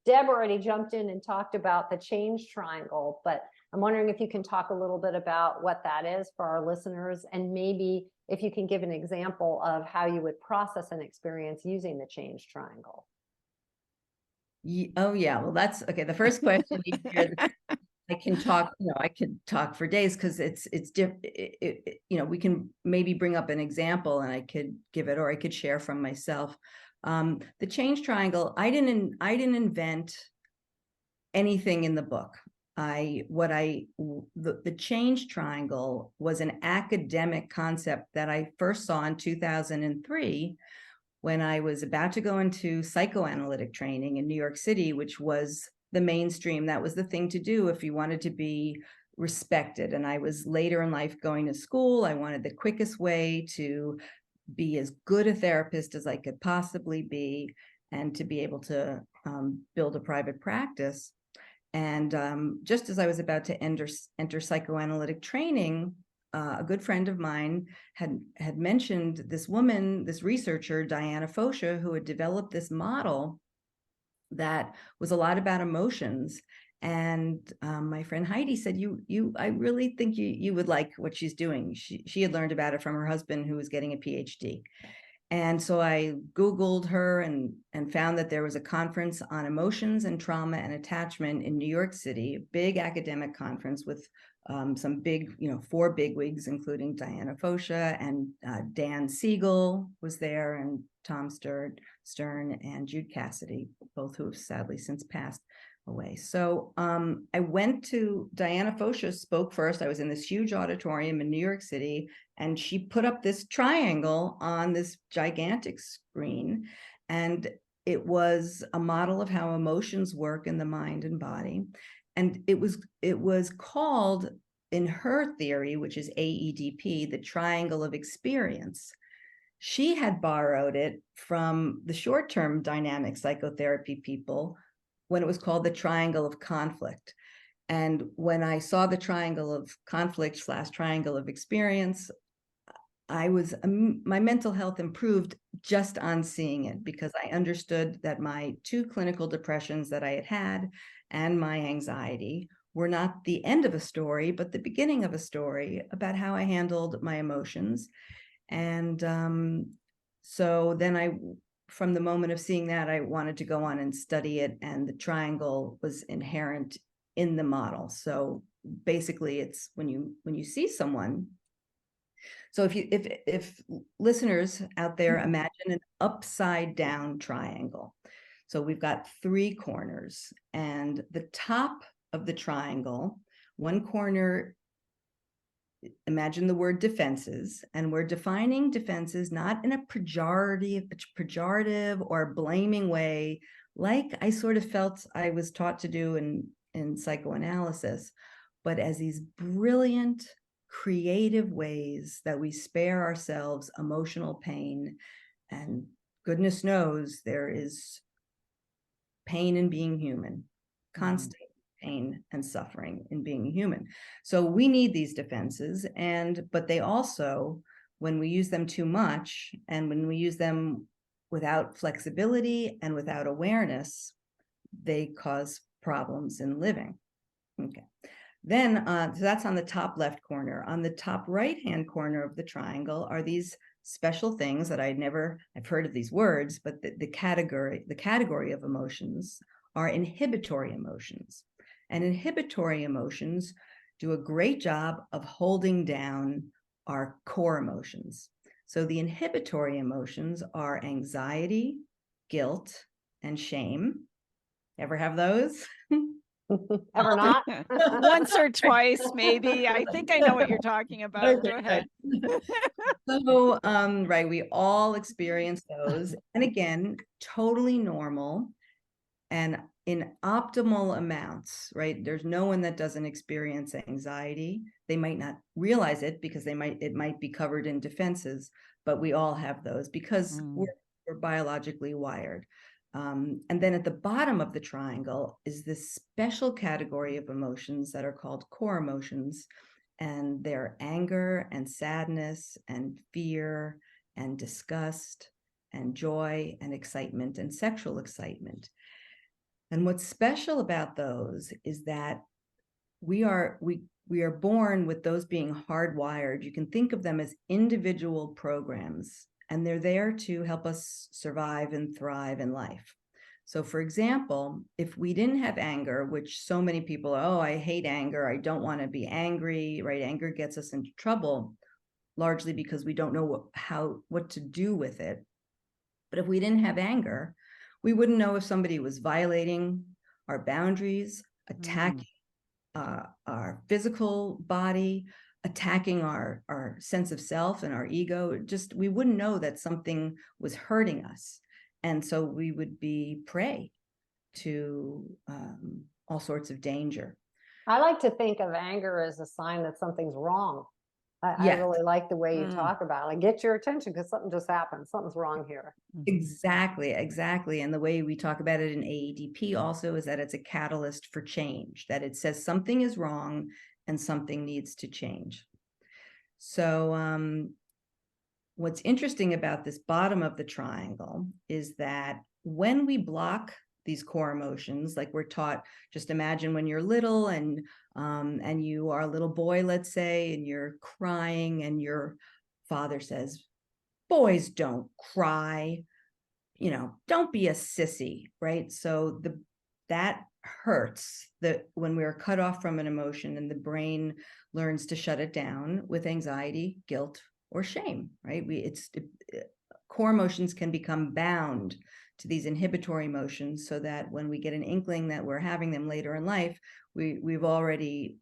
Deb already jumped in and talked about the change triangle, but I'm wondering if you can talk a little bit about what that is for our listeners, and maybe if you can give an example of how you would process an experience using the change triangle. Oh yeah, well that's okay. The first question you hear, I can talk, I could talk for days because it's different. We can maybe bring up an example and I could give it, or I could share from myself. The change triangle, I didn't invent anything in the book. The change triangle was an academic concept that I first saw in 2003 when I was about to go into psychoanalytic training in New York City, which was the mainstream. That was the thing to do if you wanted to be respected. And I was later in life going to school. I wanted the quickest way to be as good a therapist as I could possibly be, and to be able to build a private practice. And just as I was about to enter psychoanalytic training, a good friend of mine had mentioned this woman, this researcher, Diana Fosha, who had developed this model that was a lot about emotions. And my friend Heidi said, I really think you would like what she's doing. She had learned about it from her husband, who was getting a PhD. And so I Googled her and found that there was a conference on emotions and trauma and attachment in New York City, a big academic conference with some big, 4 bigwigs, including Diana Fosha, and Dan Siegel was there, and Tom Stern and Jude Cassidy, both who have sadly since passed away. So I went to Diana Fosha, spoke first. I was in this huge auditorium in New York City, and she put up this triangle on this gigantic screen. And it was a model of how emotions work in the mind and body. And it was called, in her theory, which is AEDP, the triangle of experience. She had borrowed it from the short-term dynamic psychotherapy people when it was called the triangle of conflict. And when I saw the triangle of conflict / triangle of experience, my mental health improved just on seeing it, because I understood that my 2 clinical depressions that I had and my anxiety were not the end of a story, but the beginning of a story about how I handled my emotions. And so then from the moment of seeing that, I wanted to go on and study it, and the triangle was inherent in the model. So basically, it's when you see someone. So if listeners out there imagine an upside down triangle. So we've got 3 corners, and the top of the triangle, one corner, imagine the word defenses, and we're defining defenses not in a pejorative or blaming way, like I sort of felt I was taught to do in psychoanalysis, but as these brilliant, creative ways that we spare ourselves emotional pain. And goodness knows there is pain in being human, constant pain and suffering in being human. So we need these defenses, but they also, when we use them too much, and when we use them without flexibility and without awareness, they cause problems in living. Okay. Then, so that's on the top left corner. On the top right-hand corner of the triangle are these special things that I've heard of these words, but the category of emotions are inhibitory emotions. And inhibitory emotions do a great job of holding down our core emotions. So the inhibitory emotions are anxiety, guilt, and shame. Ever have those? Ever not? Once or twice, maybe. I think I know what you're talking about. Okay, go ahead. So, right, we all experience those. And again, totally normal and in optimal amounts, right? There's no one that doesn't experience anxiety. They might not realize it because it might be covered in defenses, but we all have those because we're biologically wired. And then at the bottom of the triangle is this special category of emotions that are called core emotions. And they're anger and sadness and fear and disgust and joy and excitement and sexual excitement. And what's special about those is that we are born with those being hardwired. You can think of them as individual programs, and they're there to help us survive and thrive in life. So for example, if we didn't have anger, which so many people, oh, I hate anger, I don't want to be angry, right? Anger gets us into trouble, largely because we don't know what to do with it. But if we didn't have anger, we wouldn't know if somebody was violating our boundaries, attacking our physical body, attacking our sense of self and our ego. Just, we wouldn't know that something was hurting us. And so we would be prey to all sorts of danger. I like to think of anger as a sign that something's wrong. I Yes. really like the way you talk about it. Like, get your attention because something just happened. Something's wrong here. Exactly. And the way we talk about it in AEDP also is that it's a catalyst for change, that it says something is wrong and something needs to change. So what's interesting about this bottom of the triangle is that when we block these core emotions, like we're taught, just imagine when you're little and you are a little boy, let's say, and you're crying and your father says, boys don't cry, don't be a sissy, right? So that hurts, that when we're cut off from an emotion and the brain learns to shut it down with anxiety, guilt, or shame, right? Core emotions can become bound to these inhibitory emotions, so that when we get an inkling that we're having them later in life, we've already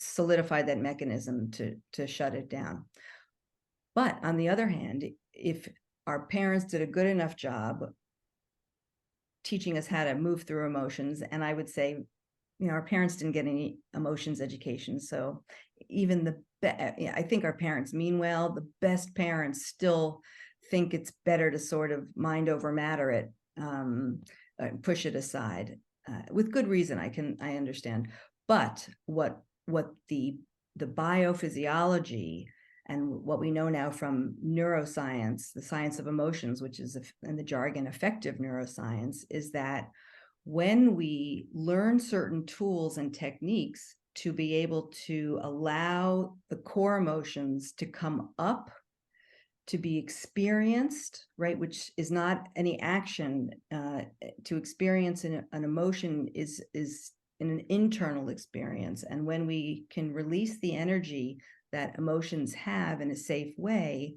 solidified that mechanism to shut it down. But on the other hand, if our parents did a good enough job teaching us how to move through emotions, and I would say, our parents didn't get any emotions education, so even I think our parents mean well. The best parents still think it's better to sort of mind over matter it, push it aside, with good reason. I understand, but what the biophysiology and what we know now from neuroscience, the science of emotions, which is in the jargon affective neuroscience, is that when we learn certain tools and techniques to be able to allow the core emotions to come up, to be experienced, right, which is not any action, to experience an emotion is an internal experience. And when we can release the energy that emotions have in a safe way,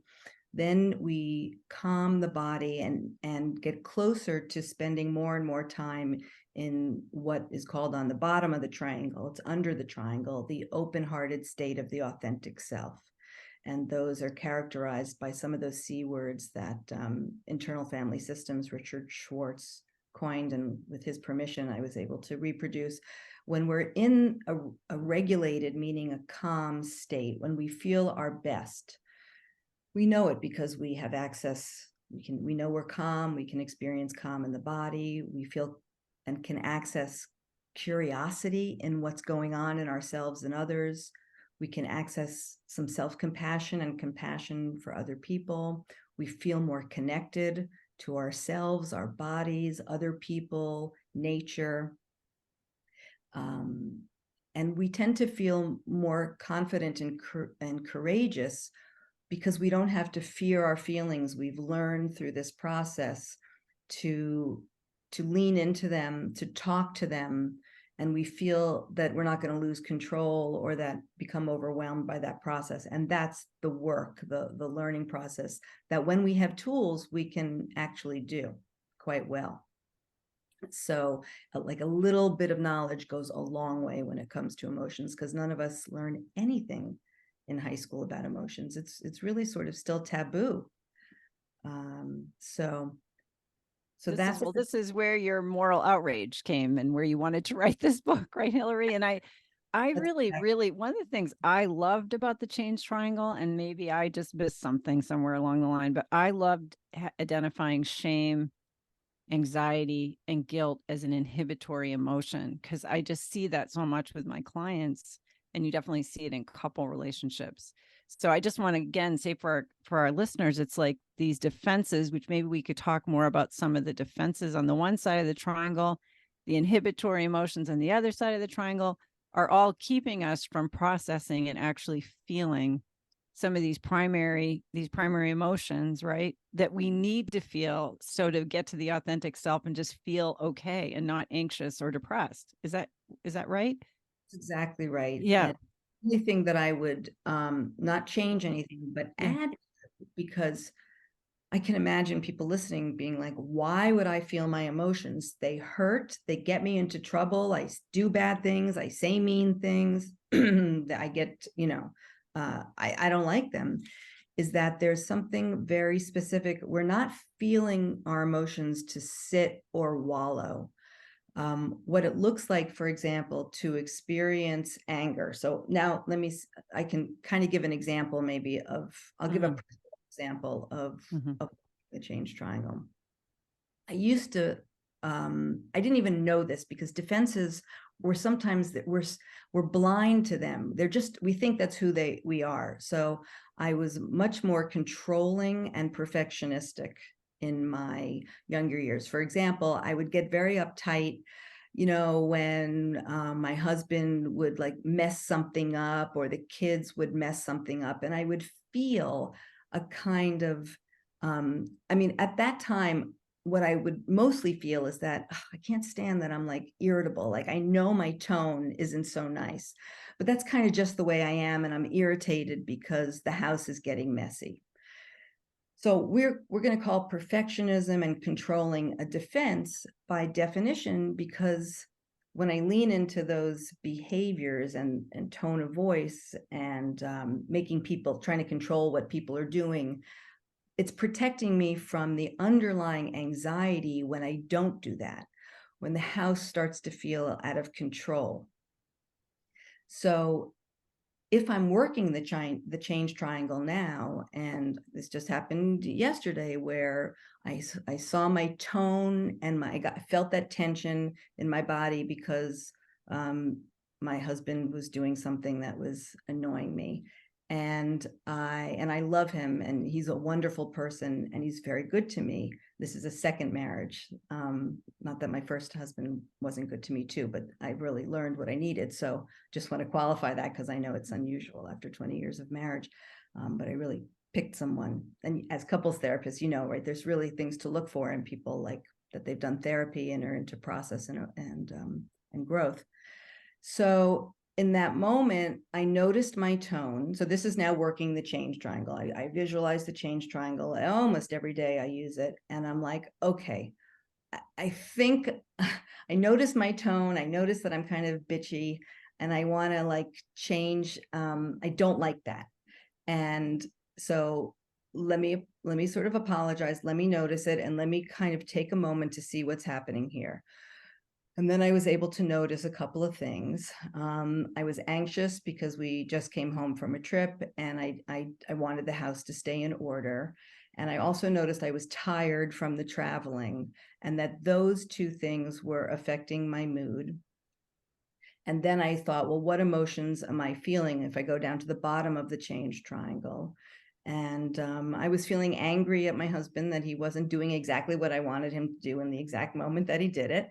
then we calm the body and get closer to spending more and more time in what is called on the bottom of the triangle. It's under the triangle, the open-hearted state of the authentic self. And those are characterized by some of those C words that internal family systems, Richard Schwartz, coined, and with his permission, I was able to reproduce. When we're in a regulated, meaning a calm state, when we feel our best, we know it because we have access. We know we're calm. We can experience calm in the body. We feel and can access curiosity in what's going on in ourselves and others. We can access some self-compassion and compassion for other people. We feel more connected to ourselves, our bodies, other people, nature. And we tend to feel more confident and courageous because we don't have to fear our feelings. We've learned through this process to lean into them, to talk to them, and we feel that we're not going to lose control or that become overwhelmed by that process. And that's the work, the learning process, that when we have tools, we can actually do quite well. So like a little bit of knowledge goes a long way when it comes to emotions, because none of us learn anything in high school about emotions. It's really sort of still taboo. So this is where your moral outrage came and where you wanted to write this book, right, Hillary? And I really, one of the things I loved about the change triangle, and maybe I just missed something somewhere along the line, but I loved identifying shame, anxiety, and guilt as an inhibitory emotion, because I just see that so much with my clients, and you definitely see it in couple relationships. So I just want to again say for our listeners, it's like these defenses, which maybe we could talk more about some of the defenses on the one side of the triangle, the inhibitory emotions on the other side of the triangle are all keeping us from processing and actually feeling some of these primary emotions, right? That we need to feel so to get to the authentic self and just feel okay and not anxious or depressed. Is that right? That's exactly right. Yeah. And the only thing that I would not change anything, but Yeah. add, because I can imagine people listening being like, why would I feel my emotions? They hurt, they get me into trouble. I do bad things, I say mean things, that I get, I don't like them. Is that there's something very specific. We're not feeling our emotions to sit or wallow. What it looks like, for example, to experience anger. So now I can kind of give an example maybe I'll give a example of the change triangle. I used to, I didn't even know this because defenses were sometimes that we're blind to them. We think that's who we are. So I was much more controlling and perfectionistic in my younger years. For example, I would get very uptight, when my husband would like mess something up or the kids would mess something up, and I would feel a kind of, at that time, what I would mostly feel is that I can't stand that I'm like irritable. Like I know my tone isn't so nice, but that's kind of just the way I am. And I'm irritated because the house is getting messy. So we're going to call perfectionism and controlling a defense by definition, because when I lean into those behaviors and tone of voice and trying to control what people are doing, it's protecting me from the underlying anxiety when I don't do that, when the house starts to feel out of control. So if I'm working the change triangle now, and this just happened yesterday where I saw my tone and I felt that tension in my body because my husband was doing something that was annoying me. And I love him, and he's a wonderful person, and he's very good to me. This is a second marriage. Not that my first husband wasn't good to me too, but I really learned what I needed. So just want to qualify that because I know it's unusual after 20 years of marriage. But I really picked someone. And as couples therapists, right, there's really things to look for in people, like that they've done therapy and are into process and growth. So in that moment, I noticed my tone. So this is now working the change triangle. I visualize the change triangle almost every day. I use it. And I'm like, okay, I think I notice my tone. I notice that I'm kind of bitchy and I want to like change. I don't like that. And so let me sort of apologize. Let me notice it. And let me kind of take a moment to see what's happening here. And then I was able to notice a couple of things. I was anxious because we just came home from a trip, and I wanted the house to stay in order. And I also noticed I was tired from the traveling, and that those two things were affecting my mood. And then I thought, well, what emotions am I feeling if I go down to the bottom of the change triangle? And I was feeling angry at my husband that he wasn't doing exactly what I wanted him to do in the exact moment that he did it.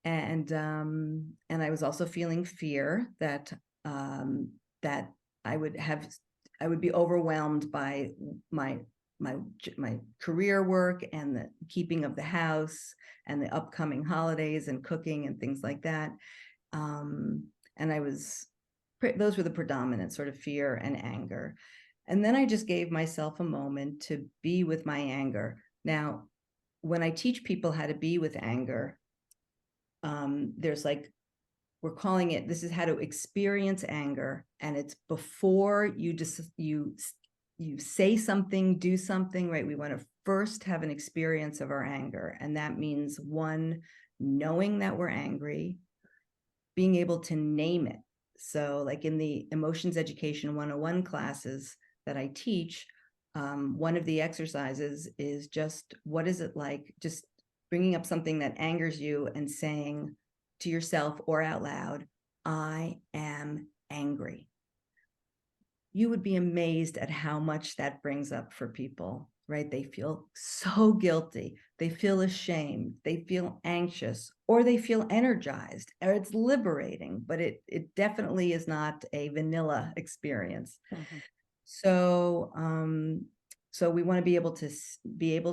And I was also feeling fear that that I would be overwhelmed by my career work and the keeping of the house and the upcoming holidays and cooking and things like that. And those were the predominant sort of fear and anger. And then I just gave myself a moment to be with my anger. Now, when I teach people how to be with anger, there's like, we're calling it, this is how to experience anger. And it's before you say something, do something, right? We want to first have an experience of our anger. And that means, one, knowing that we're angry, being able to name it. So like in the Emotions Education 101 classes that I teach, one of the exercises is just, what is it like? Just bringing up something that angers you and saying to yourself or out loud, I am angry. You would be amazed at how much that brings up for people. right? They feel so guilty. They feel ashamed. They feel anxious, or they feel energized, or it's liberating, but it definitely is not a vanilla experience. Mhm. So, so we want to be able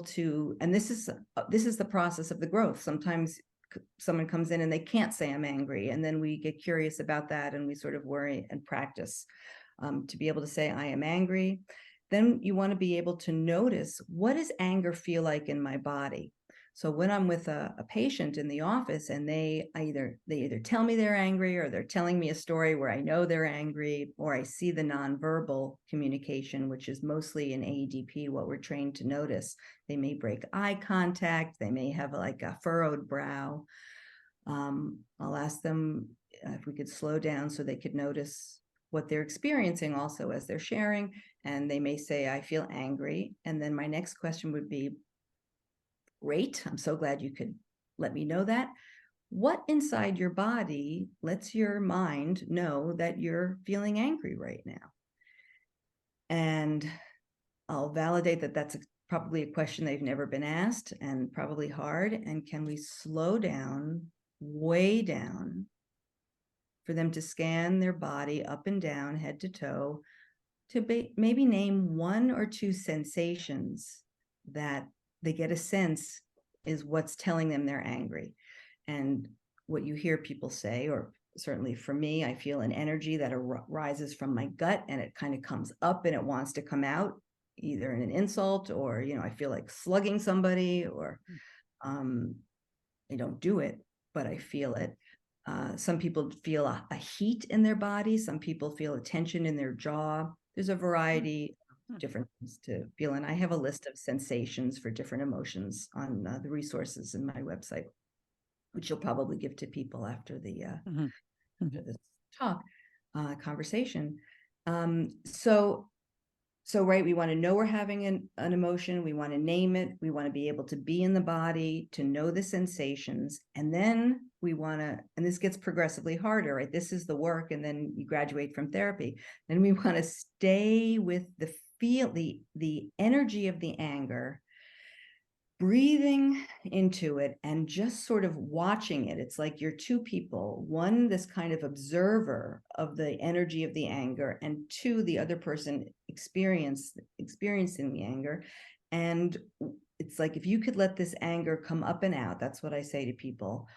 to, and this is the process of the growth. Sometimes someone comes in and they can't say I'm angry, and then we get curious about that, and we sort of worry and practice to be able to say I am angry. Then you want to be able to notice, what does anger feel like in my body? So when I'm with a patient in the office and they either tell me they're angry, or they're telling me a story where I know they're angry, or I see the nonverbal communication, which is mostly in AEDP what we're trained to notice. They may break eye contact. They may have like a furrowed brow. I'll ask them if we could slow down so they could notice what they're experiencing also as they're sharing. And they may say, I feel angry. And then my next question would be, great, I'm so glad you could let me know that. What inside your body lets your mind know that you're feeling angry right now? And I'll validate that that's probably a question they've never been asked, and probably hard. And can we slow down, way down, for them to scan their body up and down, head to toe, to maybe name one or two sensations that they get a sense is what's telling them they're angry. And what you hear people say, or certainly for me, I feel an energy that arises from my gut, and it kind of comes up and it wants to come out, either in an insult, or, I feel like slugging somebody, or I don't do it, but I feel it. Some people feel a heat in their body. Some people feel a tension in their jaw. There's a variety of different things to feel. And I have a list of sensations for different emotions on the resources in my website, which you'll probably give to people after the after this talk conversation. So right, we want to know we're having an emotion. We want to name it. We want to be able to be in the body, to know the sensations. And then we want to, and this gets progressively harder, right? This is the work, and then you graduate from therapy. Then we want to stay with the energy of the anger, breathing into it and just sort of watching it. It's like you're two people, one, this kind of observer of the energy of the anger, and two, the other person experiencing the anger. And it's like, if you could let this anger come up and out, that's what I say to people.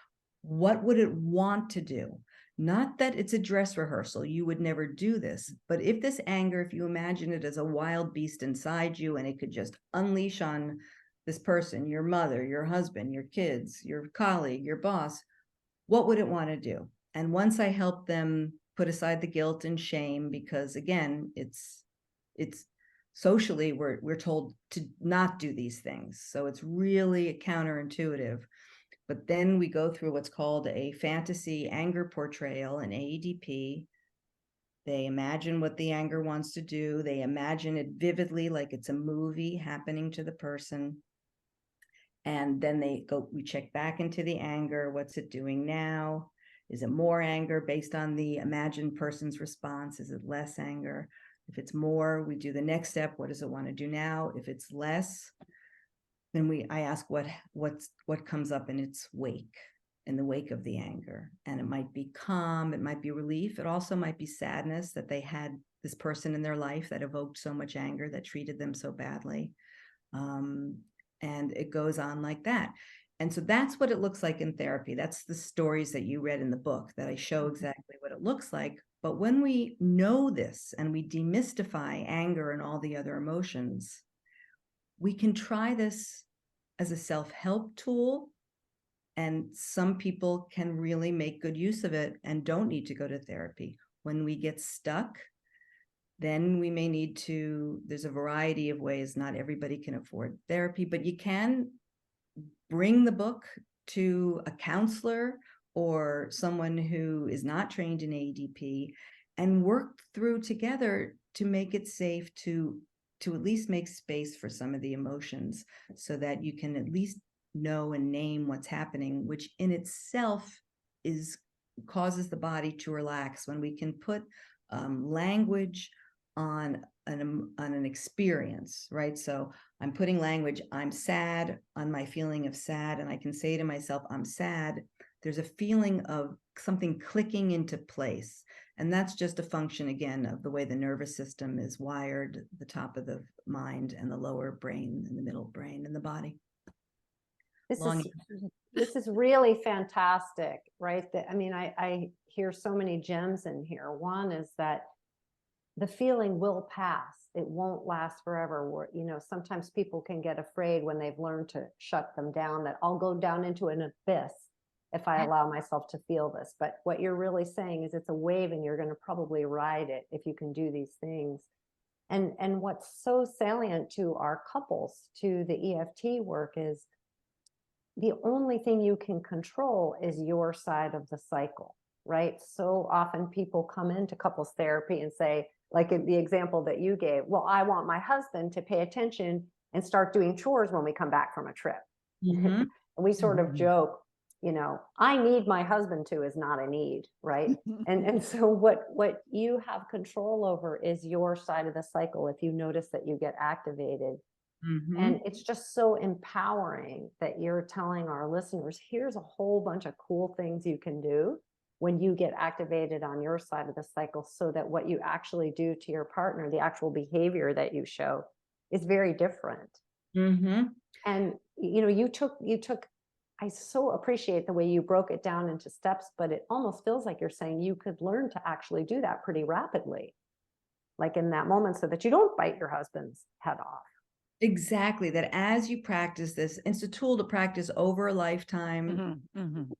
What would it want to do? Not that it's a dress rehearsal, you would never do this, but if this anger, if you imagine it as a wild beast inside you, and it could just unleash on this person, your mother, your husband, your kids, your colleague, your boss, what would it want to do? And once I help them put aside the guilt and shame, because again, it's socially, we're told to not do these things. So it's really counterintuitive. But then we go through what's called a fantasy anger portrayal in AEDP. They imagine what the anger wants to do. They imagine it vividly, like it's a movie happening to the person. And then we check back into the anger. What's it doing now? Is it more anger based on the imagined person's response? Is it less anger? If it's more, we do the next step. What does it want to do now? If it's less, then I ask what comes up in its wake, in the wake of the anger. And it might be calm, it might be relief. It also might be sadness that they had this person in their life that evoked so much anger, that treated them so badly. And it goes on like that. And so that's what it looks like in therapy. That's the stories that you read in the book, that I show exactly what it looks like. But when we know this and we demystify anger and all the other emotions, we can try this as a self-help tool. And some people can really make good use of it and don't need to go to therapy. When we get stuck, then we may need to, there's a variety of ways. Not everybody can afford therapy, but you can bring the book to a counselor or someone who is not trained in AEDP and work through together to make it safe to at least make space for some of the emotions, so that you can at least know and name what's happening, which in itself causes the body to relax. When we can put language on an experience, right? So I'm putting language, I'm sad, on my feeling of sad, and I can say to myself, I'm sad. There's a feeling of something clicking into place. And that's just a function, again, of the way the nervous system is wired, the top of the mind and the lower brain and the middle brain and the body. This is really fantastic, right? I mean, I hear so many gems in here. One is that the feeling will pass. It won't last forever. Sometimes people can get afraid when they've learned to shut them down, that I'll go down into an abyss if I allow myself to feel this. But what you're really saying is it's a wave and you're going to probably ride it if you can do these things. And what's so salient to our couples, to the EFT work, is the only thing you can control is your side of the cycle, right? So often people come into couples therapy and say, like in the example that you gave, well, I want my husband to pay attention and start doing chores when we come back from a trip. Mm-hmm. And we sort of joke, I need my husband to is not a need, right? and so what you have control over is your side of the cycle. If you notice that you get activated, and it's just so empowering that you're telling our listeners, here's a whole bunch of cool things you can do when you get activated on your side of the cycle, so that what you actually do to your partner, the actual behavior that you show, is very different. And you took I so appreciate the way you broke it down into steps, but it almost feels like you're saying you could learn to actually do that pretty rapidly, like in that moment, so that you don't bite your husband's head off. Exactly. That as you practice this, it's a tool to practice over a lifetime.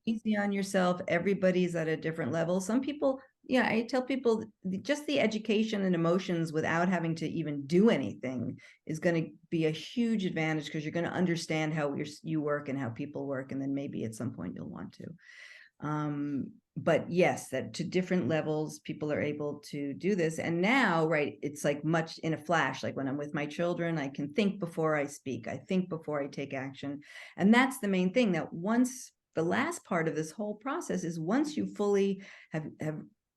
Easy on yourself. Everybody's at a different level. Some people, I tell people just the education and emotions without having to even do anything is going to be a huge advantage, because you're going to understand how you work and how people work. And then maybe at some point you'll want to. But yes, that to different levels, people are able to do this. And now, right, it's like much in a flash. Like when I'm with my children, I can think before I speak. I think before I take action. And that's the main thing, that once the last part of this whole process is once you fully have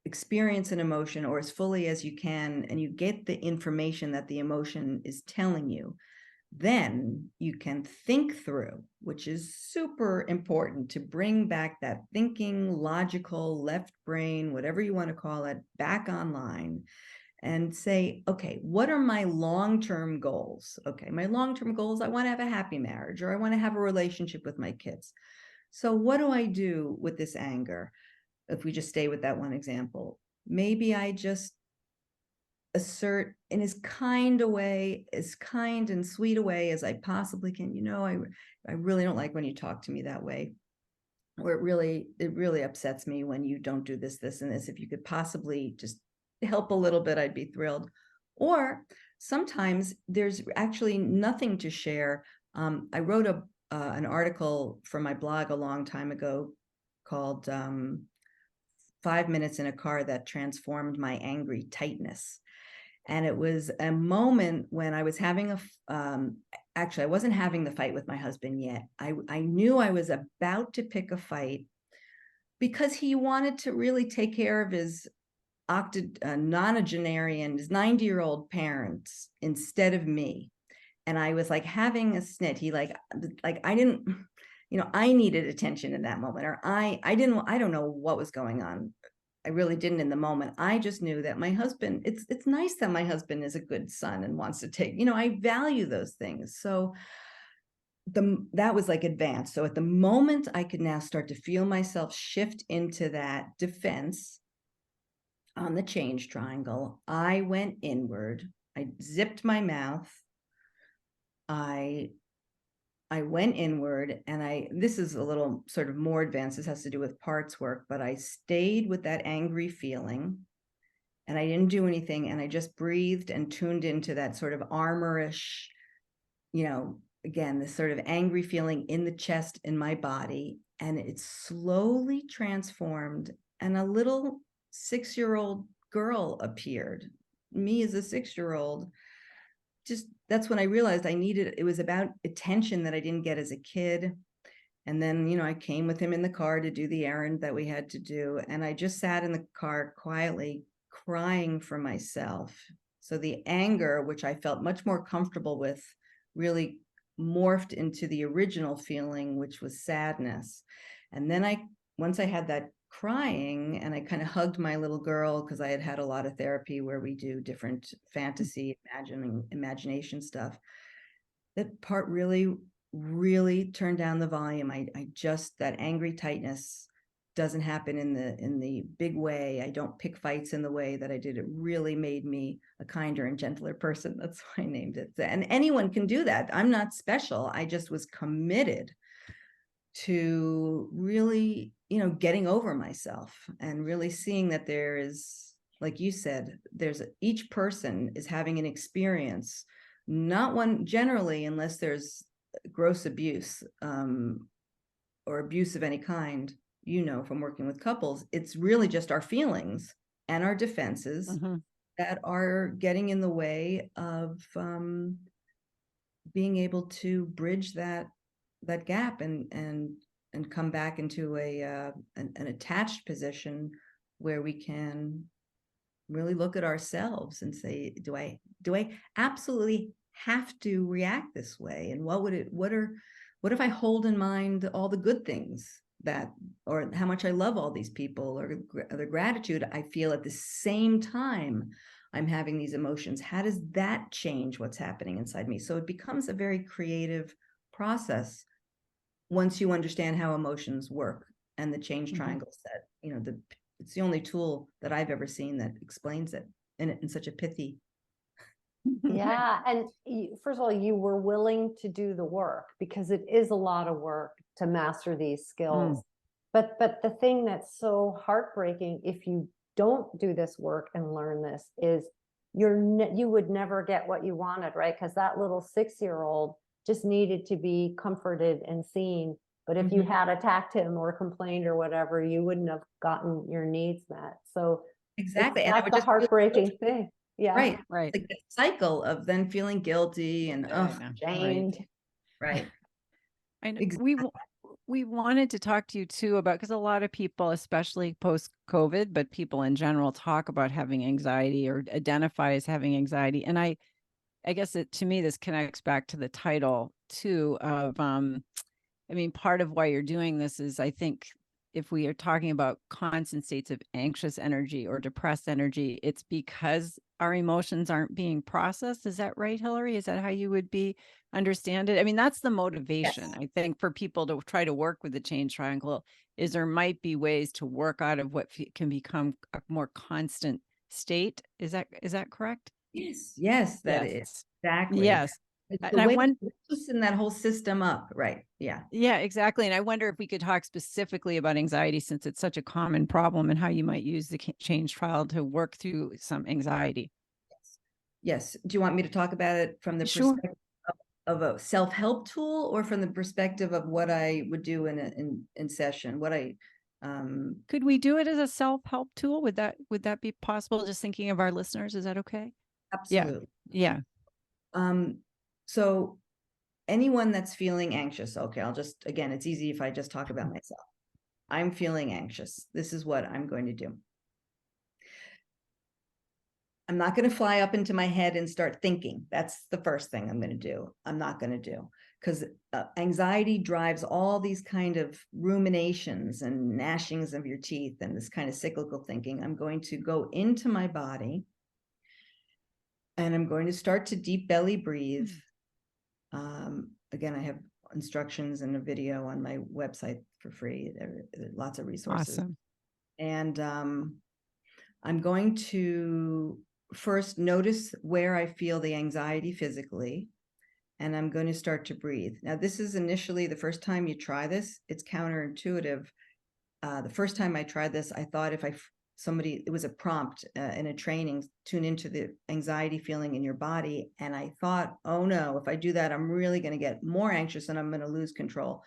experienced an emotion, or as fully as you can, and you get the information that the emotion is telling you, then you can think through, which is super important, to bring back that thinking, logical, left brain, whatever you want to call it, back online, and say, okay, what are my long-term goals? Okay, my long-term goals, I want to have a happy marriage, or I want to have a relationship with my kids. So what do I do with this anger? If we just stay with that one example, maybe I just assert in as kind and sweet a way as I possibly can. I really don't like when you talk to me that way, or it really upsets me when you don't do this, and this. If you could possibly just help a little bit, I'd be thrilled. Or sometimes there's actually nothing to share. I wrote an article for my blog a long time ago called 5 Minutes in a Car That Transformed My Angry Tightness. And it was a moment when I was having actually, I wasn't having the fight with my husband yet. I knew I was about to pick a fight, because he wanted to really take care of his nonagenarian, his 90-year-old parents instead of me. And I was like having a snit. He like I didn't, I needed attention in that moment, or I don't know what was going on. I really didn't in the moment. I just knew that my husband, it's nice that my husband is a good son and wants to take, I value those things. So that was like advanced. So at the moment, I could now start to feel myself shift into that defense on the change triangle. I went inward. I zipped my mouth. I went inward, and this is a little sort of more advanced. This has to do with parts work, but I stayed with that angry feeling, and I didn't do anything. And I just breathed and tuned into that sort of armorish, again, this sort of angry feeling in the chest, in my body. And it slowly transformed, and a little 6-year-old girl appeared. Me as a 6-year-old. That's when I realized it was about attention that I didn't get as a kid. And then, I came with him in the car to do the errand that we had to do. And I just sat in the car quietly crying for myself, So the anger, which I felt much more comfortable with, really morphed into the original feeling, which was sadness. And then once I had that crying and I kind of hugged my little girl, because I had had a lot of therapy where we do different fantasy, imagination stuff, that part really turned down the volume. I just, that angry tightness doesn't happen in the big way. I don't pick fights in the way that I did. It really made me a kinder and gentler person. That's why I named it. And anyone can do that. I'm not special. I just was committed to really, getting over myself and really seeing that there is, like you said, each person is having an experience, not one generally, unless there's gross abuse, or abuse of any kind, from working with couples, it's really just our feelings and our defenses that are getting in the way of being able to bridge that gap and come back into an attached position where we can really look at ourselves and say, do I absolutely have to react this way? And what if I hold in mind all the good things or how much I love all these people, or the gratitude I feel at the same time I'm having these emotions? How does that change what's happening inside me? So it becomes a very creative process once you understand how emotions work, and the change triangle set, it's the only tool that I've ever seen that explains it in such a pithy. Yeah. And first of all, you were willing to do the work, because it is a lot of work to master these skills. But the thing that's so heartbreaking, if you don't do this work and learn this, is you would never get what you wanted, right? Because that little 6-year-old just needed to be comforted and seen. But if you had attacked him or complained or whatever, you wouldn't have gotten your needs met. So exactly, and that's the heartbreaking thing. Yeah. Right. Right. Like the cycle of then feeling guilty and shamed. Right. I know. Exactly. We wanted to talk to you too about, because a lot of people, especially post-COVID, but people in general, talk about having anxiety or identify as having anxiety. And I guess to me, this connects back to the title too of, part of why you're doing this is, I think, if we are talking about constant states of anxious energy or depressed energy, it's because our emotions aren't being processed. Is that right, Hillary? Is that how you would understand it? That's the motivation, Yes. I think, for people to try to work with the change triangle, is there might be ways to work out of what can become a more constant state. Is that correct? Yes, that is exactly. Yes. It's And the I way wonder, loosen that whole system up, right? Yeah. yeah, exactly. And I wonder if we could talk specifically about anxiety, since it's such a common problem, and how you might use the change trial to work through some anxiety. Yes. Do you want me to talk about it from the Sure. perspective of a self-help tool, or from the perspective of what I would do in session? Could we do it as a self-help tool? Would that be possible? Just thinking of our listeners, is that okay? Absolutely. Yeah. So anyone that's feeling anxious, okay, again, it's easy if I just talk about myself. I'm feeling anxious. This is what I'm going to do. I'm not going to fly up into my head and start thinking. That's the first thing I'm going to do. I'm not going to do, because anxiety drives all these kind of ruminations and gnashings of your teeth and this kind of cyclical thinking. I'm going to go into my body and I'm going to start to deep belly breathe. Again, I have instructions and a video on my website for free. There are lots of resources. Awesome. And I'm going to first notice where I feel the anxiety physically, and I'm going to start to breathe. Now, this is initially the first time you try this, it's counterintuitive. The first time I tried this, I thought it was a prompt in a training, tune into the anxiety feeling in your body. And I thought, oh no, if I do that, I'm really going to get more anxious and I'm going to lose control.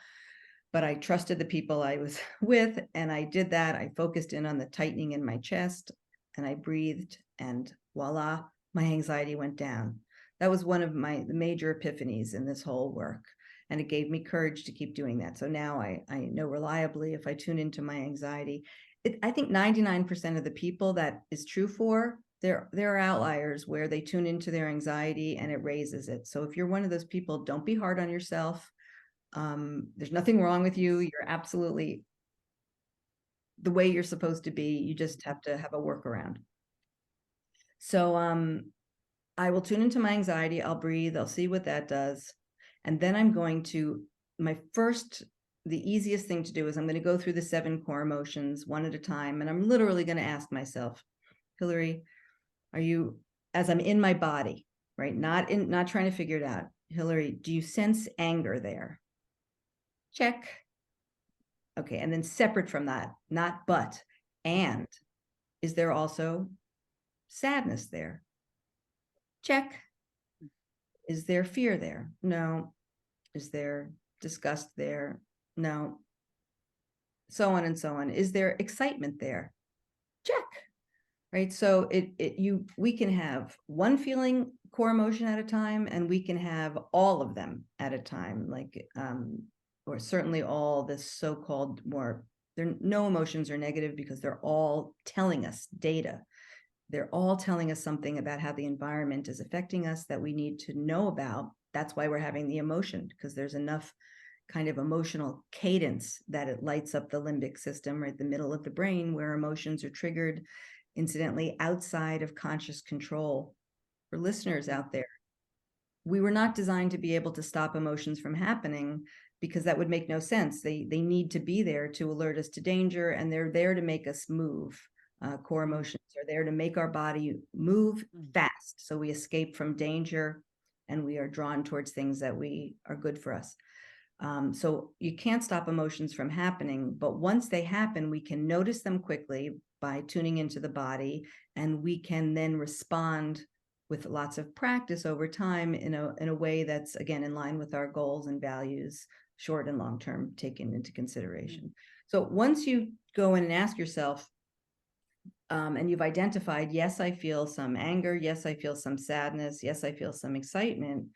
But I trusted the people I was with, and I did that. I focused in on the tightening in my chest, and I breathed, and voila, my anxiety went down. That was one of the major epiphanies in this whole work. And it gave me courage to keep doing that. So now I know reliably, if I tune into my anxiety, I think 99% of the people that is true for there are outliers where they tune into their anxiety and it raises it. So if you're one of those people, don't be hard on yourself. There's nothing wrong with you. You're absolutely the way you're supposed to be. You just have to have a workaround. So I will tune into my anxiety. I'll breathe. I'll see what that does. And then I'm going to, the easiest thing to do is I'm going to go through the 7 core emotions one at a time. And I'm literally going to ask myself, Hillary, are you, as I'm in my body, right? Not trying to figure it out. Hillary, do you sense anger there? Check. Okay. And then separate from that, not but, and is there also sadness there? Check. Is there fear there? No. Is there disgust there? No. So on and so on. Is there excitement there? Check. Right. So we can have one feeling, core emotion at a time, and we can have all of them at a time, like or certainly all this so-called no emotions are negative because they're all telling us data. They're all telling us something about how the environment is affecting us that we need to know about. That's why we're having the emotion, because there's enough kind of emotional cadence that it lights up the limbic system, right, the middle of the brain, where emotions are triggered, incidentally, outside of conscious control. For listeners out there, we were not designed to be able to stop emotions from happening, because that would make no sense. They need to be there to alert us to danger, and they're there to make us move. Core emotions are there to make our body move fast, so we escape from danger and we are drawn towards things that are good for us. So you can't stop emotions from happening, but once they happen, we can notice them quickly by tuning into the body, and we can then respond with lots of practice over time in a way that's, again, in line with our goals and values, short and long term, taken into consideration. So once you go in and ask yourself, and you've identified, yes, I feel some anger, yes, I feel some sadness, yes, I feel some excitement,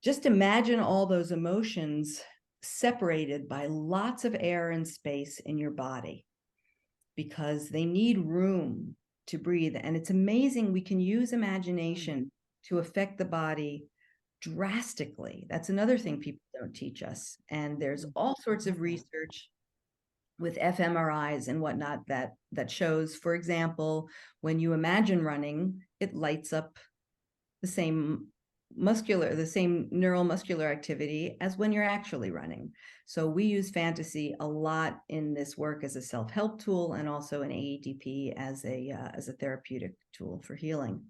just imagine all those emotions separated by lots of air and space in your body, because they need room to breathe. And it's amazing, we can use imagination to affect the body drastically. That's another thing people don't teach us. And there's all sorts of research with fMRIs and whatnot that shows, for example, when you imagine running, it lights up the same neuromuscular activity as when you're actually running. So we use fantasy a lot in this work as a self-help tool, and also in AEDP as a therapeutic tool for healing.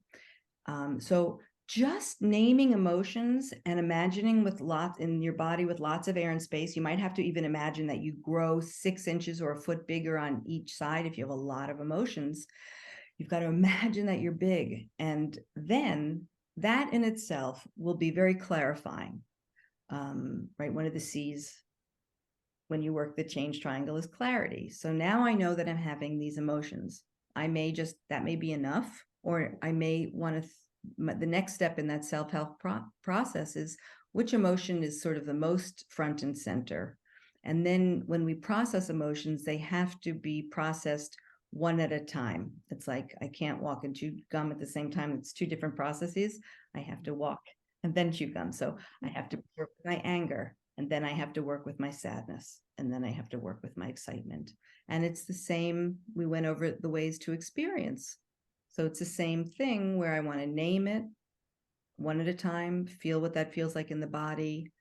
So just naming emotions and imagining in your body with lots of air and space. You might have to even imagine that you grow 6 inches or a foot bigger on each side if you have a lot of emotions. You've got to imagine that you're big, and then that in itself will be very clarifying. Right, one of the C's when you work the change triangle is clarity. So now I know that I'm having these emotions. That may be enough, or I may want to the next step in that self-help process is, which emotion is sort of the most front and center. And then when we process emotions, they have to be processed one at a time. It's like, I can't walk and chew gum at the same time. It's 2 different processes. I have to walk and then chew gum. So I have to work with my anger, and then I have to work with my sadness, and then I have to work with my excitement. And it's the same. We went over the ways to experience. So it's the same thing, where I want to name it one at a time, feel what that feels like in the body,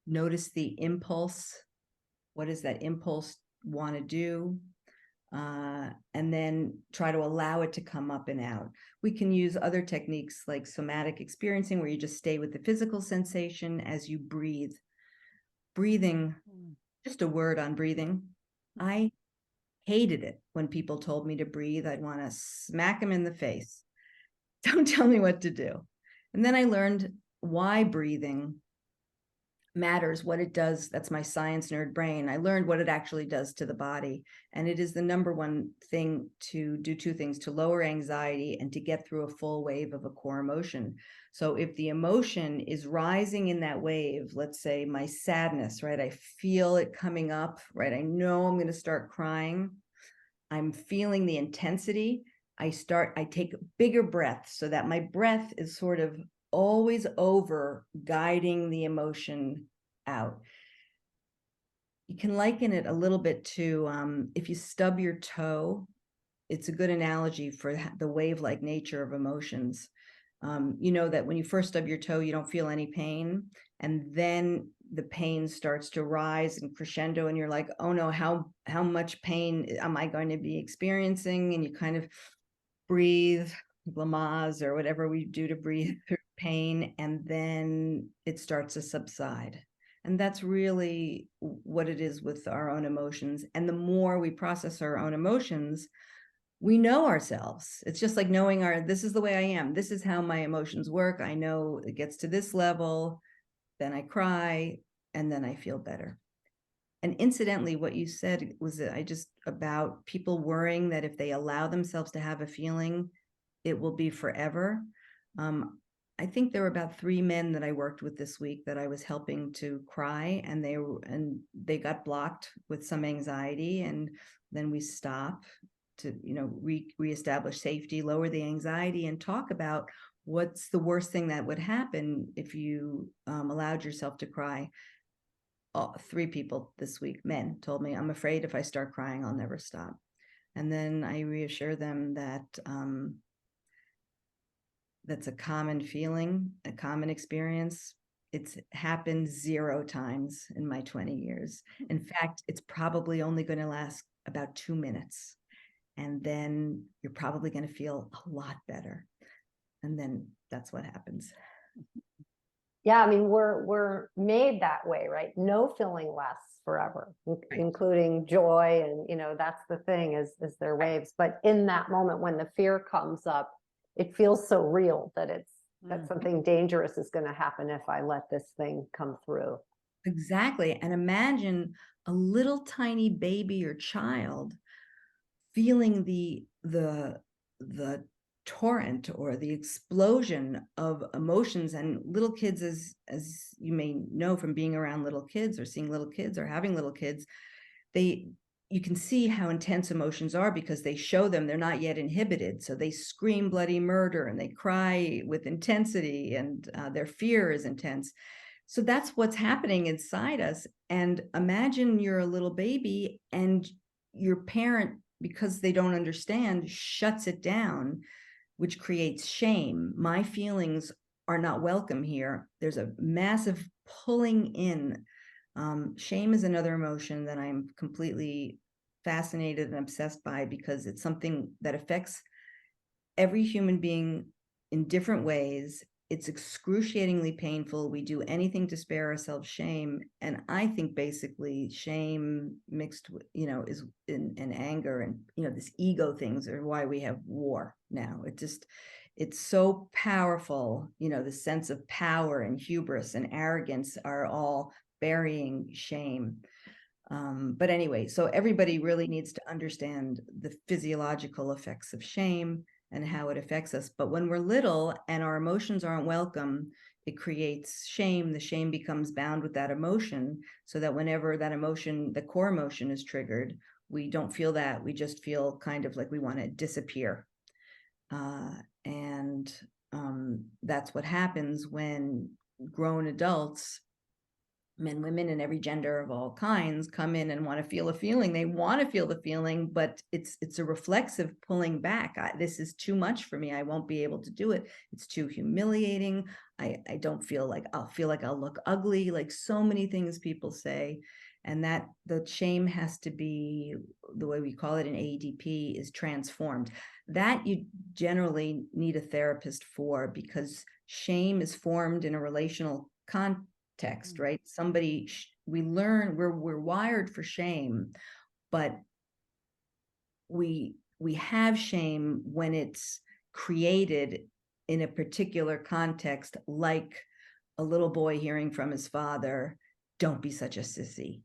notice the impulse. What does that impulse want to do? And then try to allow it to come up and out. We can use other techniques like somatic experiencing, where you just stay with the physical sensation as you breathe. Breathing, just a word on breathing. I hated it when people told me to breathe. I'd want to smack them in the face. Don't tell me what to do. And then I learned why breathing matters, what it does. That's my science nerd brain. I learned what it actually does to the body. And it is the number one thing to do 2 things: to lower anxiety and to get through a full wave of a core emotion. So if the emotion is rising in that wave, let's say my sadness, right? I feel it coming up, right? I know I'm going to start crying. I'm feeling the intensity. I take bigger breaths so that my breath is sort of always over guiding the emotion out. You can liken it a little bit to if you stub your toe, it's a good analogy for the wave-like nature of emotions. You know that when you first stub your toe, you don't feel any pain. And then the pain starts to rise and crescendo, and you're like, oh no, how much pain am I going to be experiencing? And you kind of breathe, Lamaze or whatever we do to breathe through pain, and then it starts to subside. And that's really what it is with our own emotions. And the more we process our own emotions, we know ourselves. It's just like knowing this is the way I am. This is how my emotions work. I know it gets to this level, then I cry, and then I feel better. And incidentally, what you said was about people worrying that if they allow themselves to have a feeling, it will be forever. I think there were about 3 men that I worked with this week that I was helping to cry, and they got blocked with some anxiety, and then we stop to reestablish safety, lower the anxiety, and talk about what's the worst thing that would happen if you allowed yourself to cry. 3 people this week, men, told me, I'm afraid if I start crying, I'll never stop. And then I reassure them that that's a common feeling, a common experience. It's happened 0 times in my 20 years. In fact, it's probably only going to last about 2 minutes. And then you're probably going to feel a lot better. And then that's what happens. Yeah, I mean, we're made that way, right? No feeling lasts forever, Right. including joy, and that's the thing is their waves. But in that moment when the fear comes up, it feels so real that that something dangerous is going to happen if I let this thing come through. Exactly. And imagine a little tiny baby or child feeling the torrent or the explosion of emotions. And little kids, as you may know from being around little kids or seeing little kids or having little kids, you can see how intense emotions are because they show them they're not yet inhibited. So they scream bloody murder and they cry with intensity, and their fear is intense. So that's what's happening inside us. And imagine you're a little baby and your parent, because they don't understand, shuts it down, which creates shame. My feelings are not welcome here. There's a massive pulling in. Shame is another emotion that I'm completely fascinated and obsessed by because it's something that affects every human being in different ways. It's excruciatingly painful. We do anything to spare ourselves shame. And I think basically shame mixed with, is in anger and, this ego things are why we have war now. It's so powerful. The sense of power and hubris and arrogance are all burying shame. But anyway, so everybody really needs to understand the physiological effects of shame and how it affects us. But when we're little and our emotions aren't welcome, it creates shame. The shame becomes bound with that emotion, so that whenever that emotion, the core emotion, is triggered, we don't feel that. We just feel kind of like we want to disappear. And that's what happens when grown adults, men, women, and every gender of all kinds, come in and want to feel a feeling. They want to feel the feeling, but it's a reflexive pulling back. This is too much for me. I won't be able to do it. It's too humiliating. I don't feel like I'll look ugly, like so many things people say. And that the shame has to be, the way we call it in AEDP, is transformed. That you generally need a therapist for, because shame is formed in a relational context, right? We learn, we're wired for shame, but we have shame when it's created in a particular context, like a little boy hearing from his father, "Don't be such a sissy."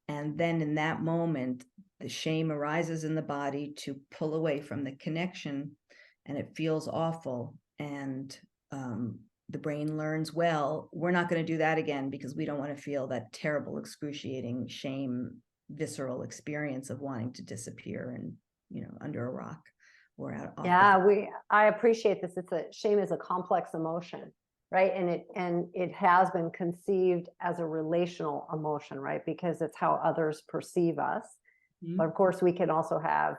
And then in that moment, the shame arises in the body to pull away from the connection, and it feels awful. And the brain learns, well, we're not going to do that again because we don't want to feel that terrible, excruciating shame, visceral experience of wanting to disappear and, under a rock. or out off the Yeah, I appreciate this. Shame is a complex emotion, right? And it has been conceived as a relational emotion, right? Because it's how others perceive us. Mhm. But of course, we can also have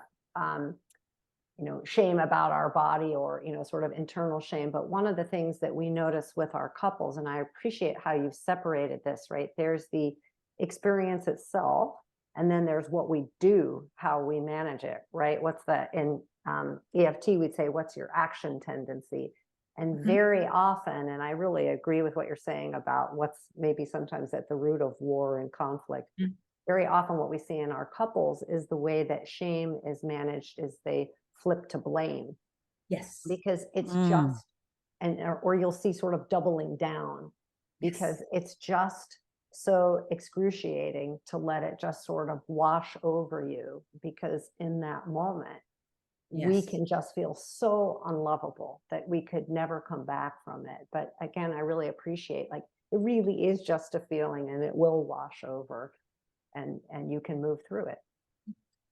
shame about our body, or sort of internal shame. But one of the things that we notice with our couples, and I appreciate how you've separated this, right? There's the experience itself, and then there's what we do, how we manage it, right? What's the in EFT, we'd say, what's your action tendency? And Mhm. very often, and I really agree with what you're saying about what's maybe sometimes at the root of war and conflict. Mhm. Very often what we see in our couples is the way that shame is managed is they flip to blame, Yes. because it's Mm. just, or you'll see sort of doubling down, because Yes. it's just so excruciating to let it just sort of wash over you, because in that moment we Yes. can just feel so unlovable that we could never come back from it. But again, I really appreciate, like, it really is just a feeling, and it will wash over, and you can move through it.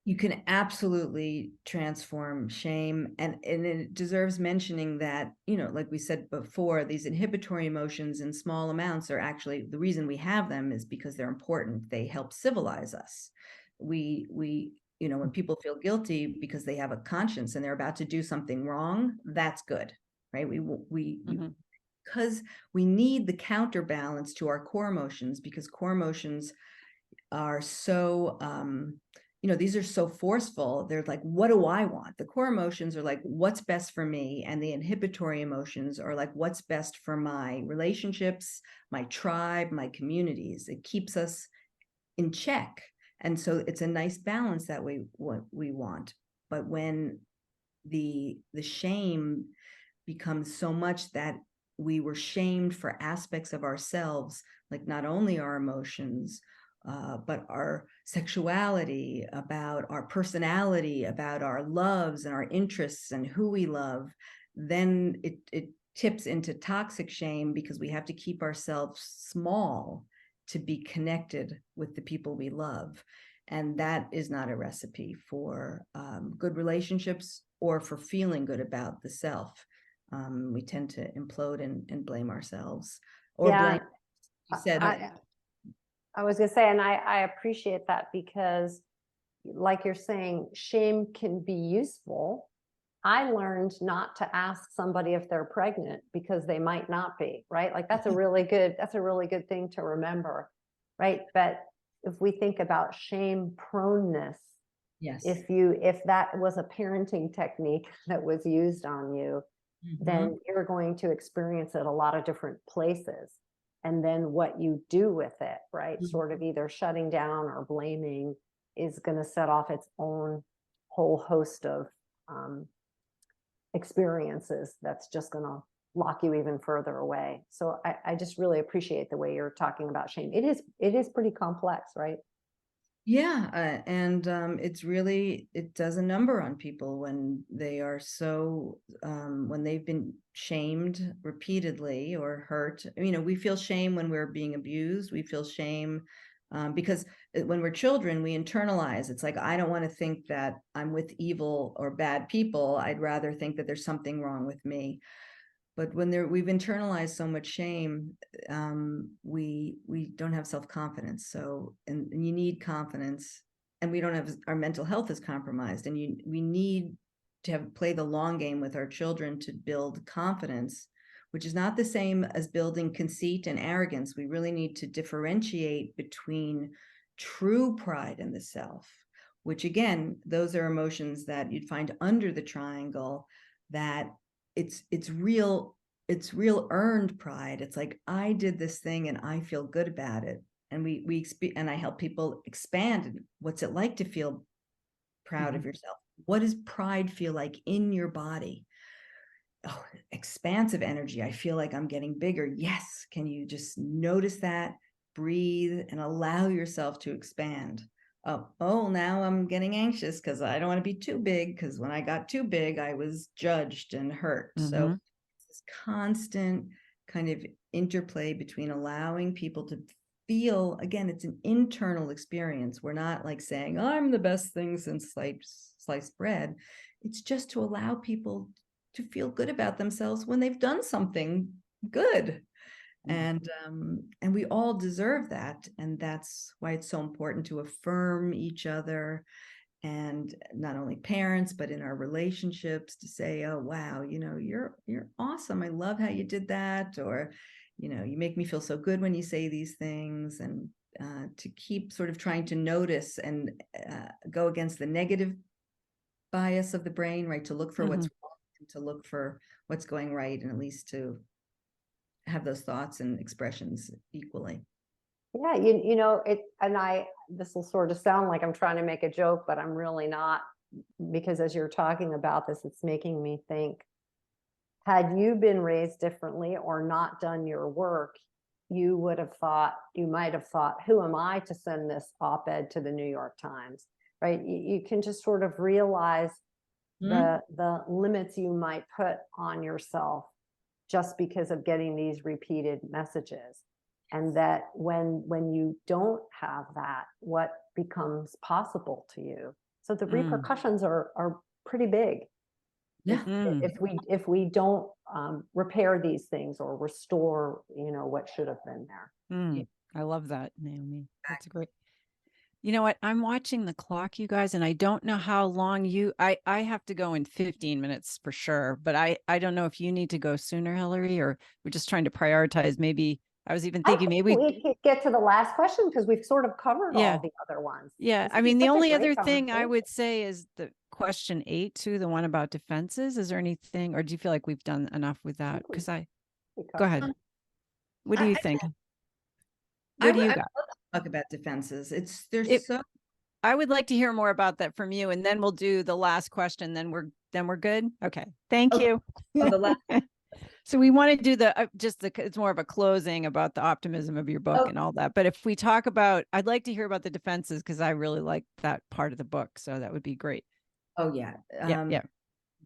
You can absolutely transform shame, and it deserves mentioning that, like we said before, these inhibitory emotions in small amounts are actually the reason we have them is because they're important. They help civilize us. We when people feel guilty because they have a conscience and they're about to do something wrong, that's good, right? Mhm. Because we need the counterbalance to our core emotions, because core emotions are so these are so forceful. They're like, what do I want? The core emotions are like, what's best for me? And the inhibitory emotions are like, what's best for my relationships, my tribe, my communities. It keeps us in check. And so it's a nice balance that what we want. But when the shame becomes so much that we were shamed for aspects of ourselves, like not only our emotions, but our sexuality, about our personality, about our loves and our interests and who we love, then it tips into toxic shame, because we have to keep ourselves small to be connected with the people we love. And that is not a recipe for good relationships or for feeling good about the self. We tend to implode and blame ourselves, or Yeah, blame, you said. I was gonna say, and I appreciate that, because like you're saying, shame can be useful. I learned not to ask somebody if they're pregnant, because they might not be, right? Like that's a really good thing to remember, right? But if we think about shame proneness, Yes. if that was a parenting technique that was used on you, then you're going to experience it a lot of different places. And then what you do with it, right? Sort of either shutting down or blaming, is going to set off its own whole host of experiences that's just going to lock you even further away. So I just really appreciate the way you're talking about shame. It is pretty complex, right? Yeah, and it does a number on people when they are so when they've been shamed repeatedly or hurt. We feel shame when we're being abused. We feel shame because when we're children, we internalize. It's like, I don't want to think that I'm with evil or bad people. I'd rather think that there's something wrong with me. But when we've internalized so much shame, we don't have self-confidence. So, and you need confidence, and we don't have, our mental health is compromised, and we need to play the long game with our children to build confidence, which is not the same as building conceit and arrogance. We really need to differentiate between true pride in the self, which again, those are emotions that you'd find under the triangle, that it's real earned pride. It's like, I did this thing and I feel good about it. And and I help people expand. What's it like to feel proud of yourself? What does pride feel like in your body? Oh, expansive energy. I feel like I'm getting bigger. Yes. Can you just notice that, breathe, and allow yourself to expand? Oh, now I'm getting anxious because I don't want to be too big, because when I got too big, I was judged and hurt. So this constant kind of interplay between allowing people to feel, again, it's an internal experience. We're not like saying, I'm the best thing since sliced bread. It's just to allow people to feel good about themselves when they've done something good. And we all deserve that. And that's why it's so important to affirm each other, and not only parents, but in our relationships, to say, oh, wow, you're awesome. I love how you did that. Or, you make me feel so good when you say these things. And to keep sort of trying to notice and go against the negative bias of the brain, right? To look for what's wrong, and to look for what's going right, and at least to have those thoughts and expressions equally. Yeah, this will sort of sound like I'm trying to make a joke, but I'm really not, because as you're talking about this, it's making me think, had you been raised differently or not done your work, you might have thought, who am I to send this op-ed to the New York Times, right? You can just sort of realize the limits you might put on yourself just because of getting these repeated messages. And that when you don't have that, what becomes possible to you? So the repercussions are pretty big. Yeah. If we don't repair these things or restore, what should have been there. I love that, Naomi. That's great. You know what? I'm watching the clock, you guys, and I don't know how long I have to go in 15 minutes for sure, but I don't know if you need to go sooner, Hillary, or we're just trying to prioritize. Maybe I was even thinking maybe we could get to the last question because we've sort of covered all the other ones. Yeah. I mean, the only other thing I would say is the question 8 too, the one about defenses. Is there anything, or do you feel like we've done enough with that? Because go ahead. What do you think? What do you got? Talk about defenses. I would like to hear more about that from you, and then we'll do the last question. Then we're good. Okay. Thank you. So we want to do it's more of a closing about the optimism of your book and all that. But if we talk about, I'd like to hear about the defenses because I really like that part of the book. So that would be great. Oh yeah. Yeah.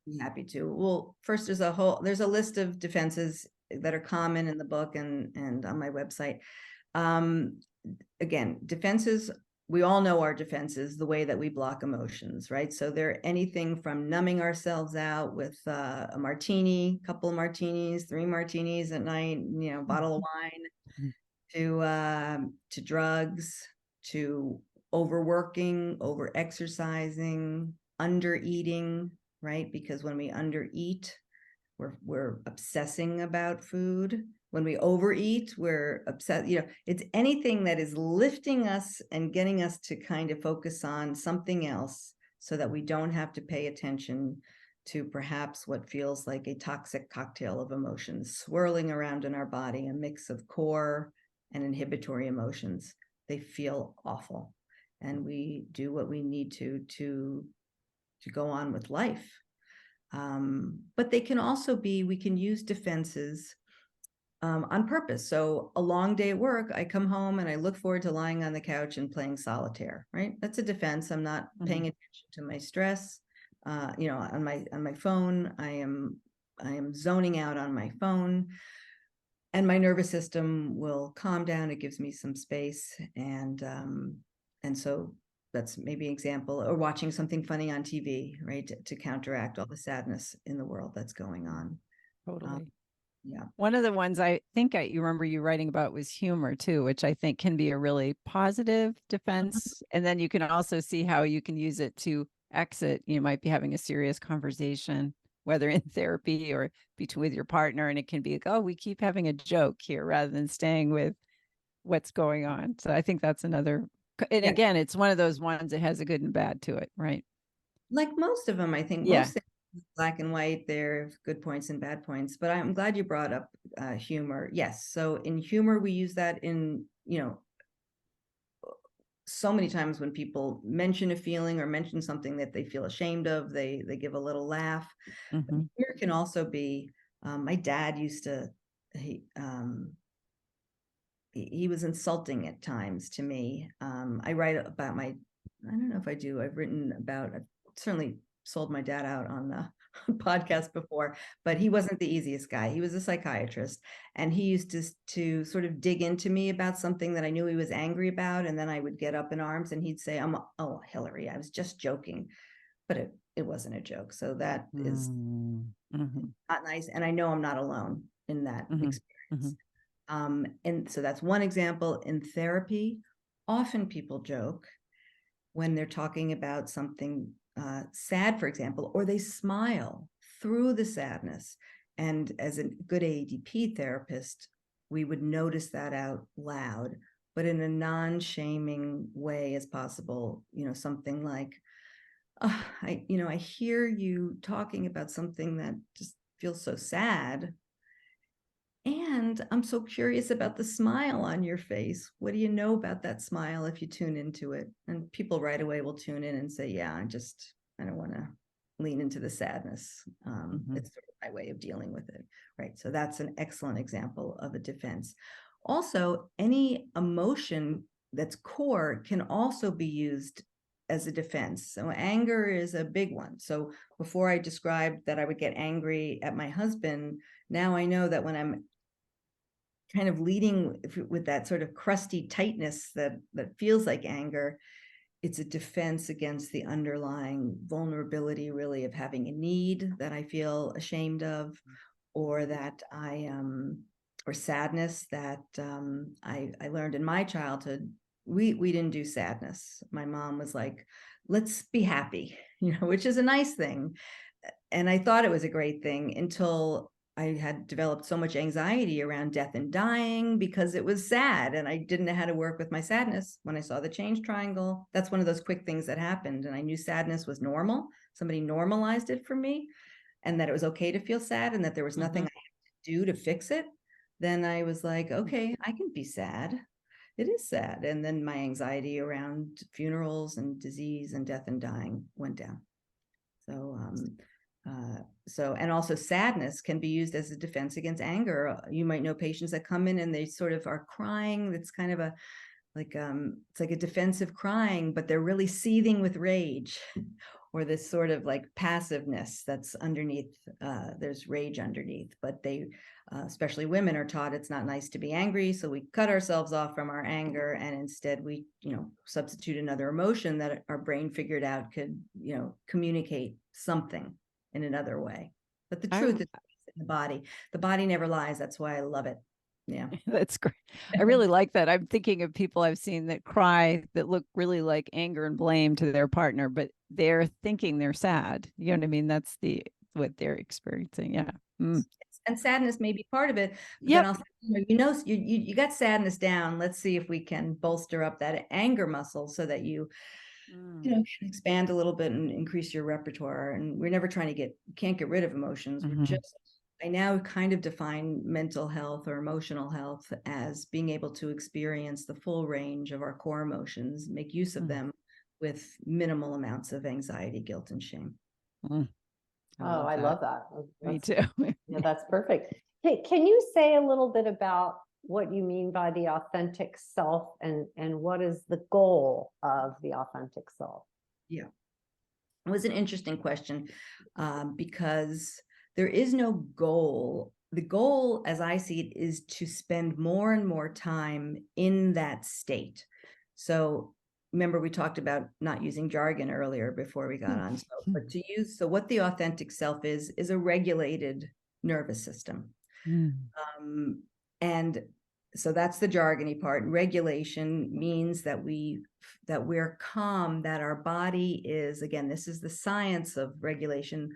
Be happy to. Well, first there's a list of defenses that are common in the book and on my website. Again, defenses, we all know our defenses, the way that we block emotions, right? So they're anything from numbing ourselves out with a martini, couple of martinis, 3 martinis at night, bottle of wine, to drugs, to overworking, over exercising, under eating, right? Because when we undereat, we're obsessing about food. When we overeat, we're upset. It's anything that is lifting us and getting us to kind of focus on something else so that we don't have to pay attention to perhaps what feels like a toxic cocktail of emotions swirling around in our body, a mix of core and inhibitory emotions. They feel awful. And we do what we need to go on with life. But they can also we can use defenses on purpose. So a long day at work, I come home and I look forward to lying on the couch and playing solitaire, right? That's a defense. I'm not paying attention to my stress. On my phone, I am zoning out on my phone, and my nervous system will calm down. It gives me some space. And so that's maybe an example, or watching something funny on TV, right? To counteract all the sadness in the world that's going on. Totally. Yeah. One of the ones I think you remember you writing about was humor too, which I think can be a really positive defense. And then you can also see how you can use it to exit. You might be having a serious conversation, whether in therapy or with your partner. And it can be like, oh, we keep having a joke here rather than staying with what's going on. So I think that's another. And again, it's one of those ones that has a good and bad to it, right? Like most of them, I think most things, black and white, they're good points and bad points. But I'm glad you brought up humor. Yes. So in humor, we use that in, so many times when people mention a feeling or mention something that they feel ashamed of, they give a little laugh. Humor can also be, my dad used to, he was insulting at times to me. I write about I don't know if I do, I've written about, I've certainly sold my dad out on the podcast before, but he wasn't the easiest guy. He was a psychiatrist, and he used to sort of dig into me about something that I knew he was angry about, and then I would get up in arms and he'd say, "Oh, Hillary, I was just joking," but it wasn't a joke. So that is not nice, and I know I'm not alone in that experience. And so that's one example. In therapy, often people joke when they're talking about something sad, for example, or they smile through the sadness. And as a good AADP therapist, we would notice that out loud, but in a non-shaming way as possible. Something like, I hear you talking about something that just feels so sad. And I'm so curious about the smile on your face. What do you know about that smile if you tune into it? And people right away will tune in and say, yeah, I don't want to lean into the sadness. It's sort of my way of dealing with it, right? So that's an excellent example of a defense. Also, any emotion that's core can also be used as a defense. So anger is a big one. So before I described that I would get angry at my husband, now I know that when I'm kind of leading with that sort of crusty tightness that feels like anger, it's a defense against the underlying vulnerability, really, of having a need that I feel ashamed of, or that or sadness that I learned in my childhood. We didn't do sadness. My mom was like, let's be happy, which is a nice thing. And I thought it was a great thing until I had developed so much anxiety around death and dying because it was sad, and I didn't know how to work with my sadness. When I saw the change triangle, that's one of those quick things that happened, and I knew sadness was normal. Somebody normalized it for me, and that it was okay to feel sad, and that there was nothing I had to do to fix it. Then I was like, okay, I can be sad. It is sad. And then my anxiety around funerals and disease and death and dying went down. So, and also sadness can be used as a defense against anger. You might know patients that come in and they sort of are crying. That's kind of it's like a defensive crying, but they're really seething with rage, or this sort of like passiveness that's underneath. There's rage underneath, but they, especially women, are taught it's not nice to be angry. So we cut ourselves off from our anger, and instead we, substitute another emotion that our brain figured out could, communicate something in another way. But the truth is in the body never lies. That's why I love it. Yeah. That's great. I really like that. I'm thinking of people I've seen that cry that look really like anger and blame to their partner, but they're thinking they're sad. You know what I mean? That's what they're experiencing. Yeah. And sadness may be part of it. But then also, you got sadness down. Let's see if we can bolster up that anger muscle so that you can expand a little bit and increase your repertoire. And we're never can't get rid of emotions. I now kind of define mental health or emotional health as being able to experience the full range of our core emotions, make use of them with minimal amounts of anxiety, guilt, and shame. I love that. Me too. Yeah, that's perfect. Hey, can you say a little bit about what you mean by the authentic self, and what is the goal of the authentic self? Yeah, it was an interesting question because there is no goal. The goal, as I see it, is to spend more and more time in that state. So remember, we talked about not using jargon earlier before we got on. So what the authentic self is a regulated nervous system. And so that's the jargony part. Regulation means that we're calm, that our body is, again, this is the science of regulation.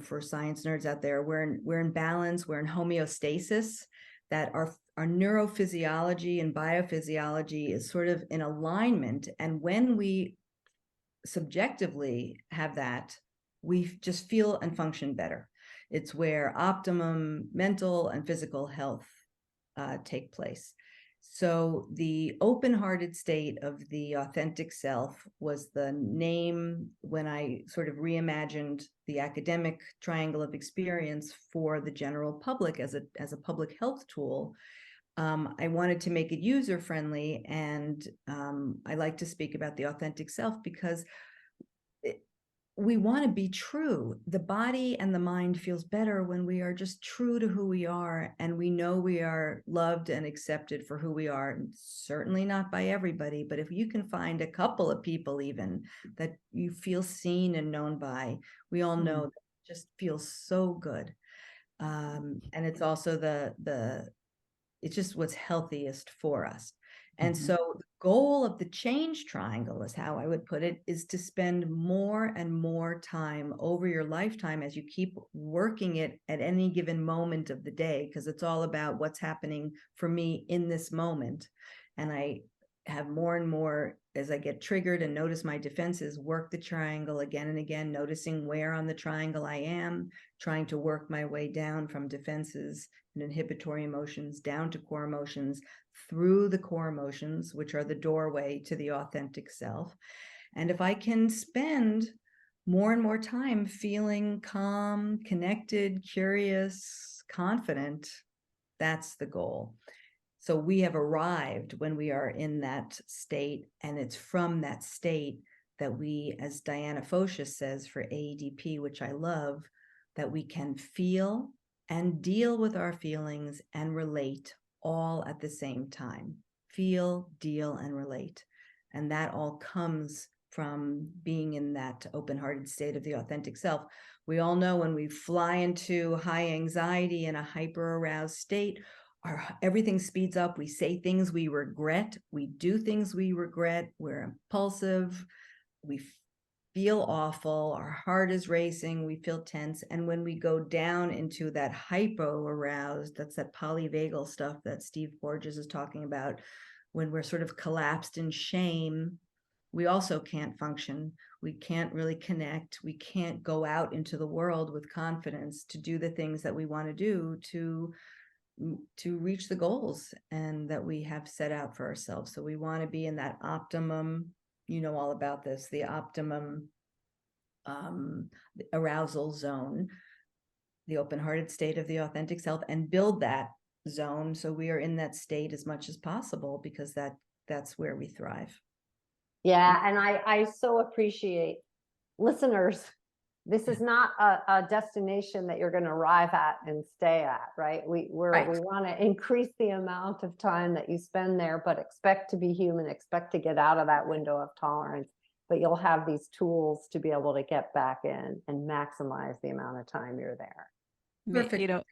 For science nerds out there, we're in balance, we're in homeostasis, that our neurophysiology and biophysiology is sort of in alignment. And when we subjectively have that, we just feel and function better. It's where optimum mental and physical health take place. So the open-hearted state of the authentic self was the name when I sort of reimagined the academic triangle of experience for the general public as a public health tool. I wanted to make it user-friendly, and I like to speak about the authentic self because we want to be true. The body and the mind feels better when we are just true to who we are, and we know we are loved and accepted for who we are. And certainly not by everybody, but if you can find a couple of people even that you feel seen and known by, we all know that just feels so good. And it's also it's just what's healthiest for us. And so the goal of the change triangle, is how I would put it, is to spend more and more time over your lifetime as you keep working it at any given moment of the day, because it's all about what's happening for me in this moment. And I have more and more, as I get triggered and notice my defenses, work the triangle again and again, noticing where on the triangle I am, trying to work my way down from defenses and inhibitory emotions down to core emotions, through the core emotions, which are the doorway to the authentic self. And if I can spend more and more time feeling calm, connected, curious, confident, that's the goal. So we have arrived when we are in that state, and it's from that state that we, as Diana Focius says for AEDP, which I love, that we can feel and deal with our feelings and relate all at the same time. Feel, deal, and relate. And that all comes from being in that open-hearted state of the authentic self. We all know when we fly into high anxiety and a hyper-aroused state, everything speeds up. We say things we regret. We do things we regret. We're impulsive. We feel awful. Our heart is racing. We feel tense. And when we go down into that hypo-aroused, that's that polyvagal stuff that Steve Porges is talking about, when we're sort of collapsed in shame, we also can't function. We can't really connect. We can't go out into the world with confidence to do the things that we want to do to reach the goals and that we have set out for ourselves. So we want to be in that optimum, you know all about this, the optimum arousal zone, the open-hearted state of the authentic self, and build that zone so we are in that state as much as possible, because that's where we thrive. Yeah, and I so appreciate listeners. This is not a destination that you're going to arrive at and stay at, right? We want to increase the amount of time that you spend there, but expect to be human, expect to get out of that window of tolerance. But you'll have these tools to be able to get back in and maximize the amount of time you're there. Perfect.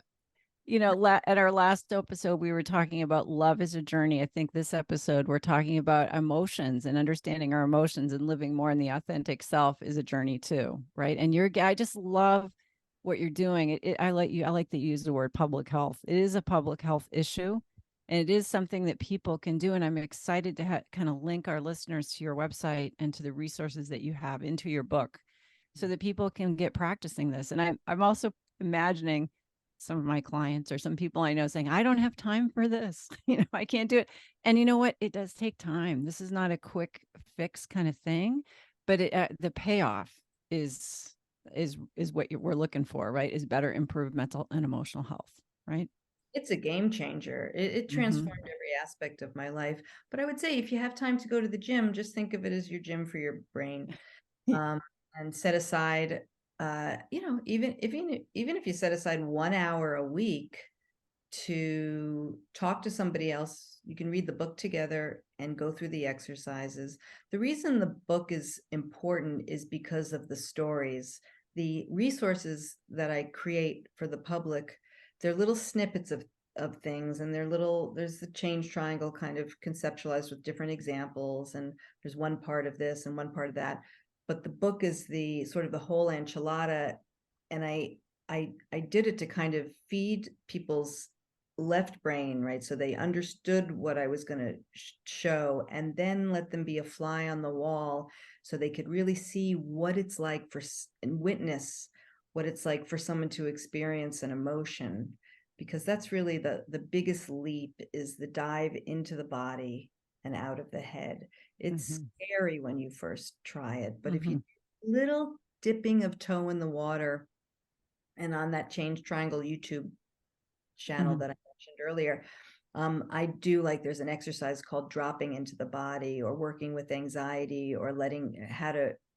At our last episode, we were talking about love is a journey. I think this episode, we're talking about emotions and understanding our emotions, and living more in the authentic self is a journey too, right? And I just love what you're doing. I like that you use the word public health. It is a public health issue, and it is something that people can do. And I'm excited to kind of link our listeners to your website and to the resources that you have into your book, so that people can get practicing this. And I'm also imagining some of my clients or some people I know saying, I don't have time for this. I can't do it. And you know what? It does take time. This is not a quick fix kind of thing, but the payoff is what we're looking for, right? Is better improved mental and emotional health, right? It's a game changer. It transformed every aspect of my life. But I would say, if you have time to go to the gym, just think of it as your gym for your brain, and set aside, even if you set aside 1 hour a week to talk to somebody else, you can read the book together and go through the exercises. The reason the book is important is because of the stories. The resources that I create for the public, they're little snippets of things, and there's the change triangle kind of conceptualized with different examples, and there's one part of this and one part of that. But the book is the sort of the whole enchilada. And I did it to kind of feed people's left brain, right? So they understood what I was going to show, and then let them be a fly on the wall so they could really see what it's like and witness what it's like for someone to experience an emotion. Because that's really the biggest leap, is the dive into the body and out of the head. It's scary when you first try it, but if you little dipping of toe in the water, and on that Change Triangle YouTube channel that I mentioned earlier, I do, like, there's an exercise called dropping into the body, or working with anxiety, or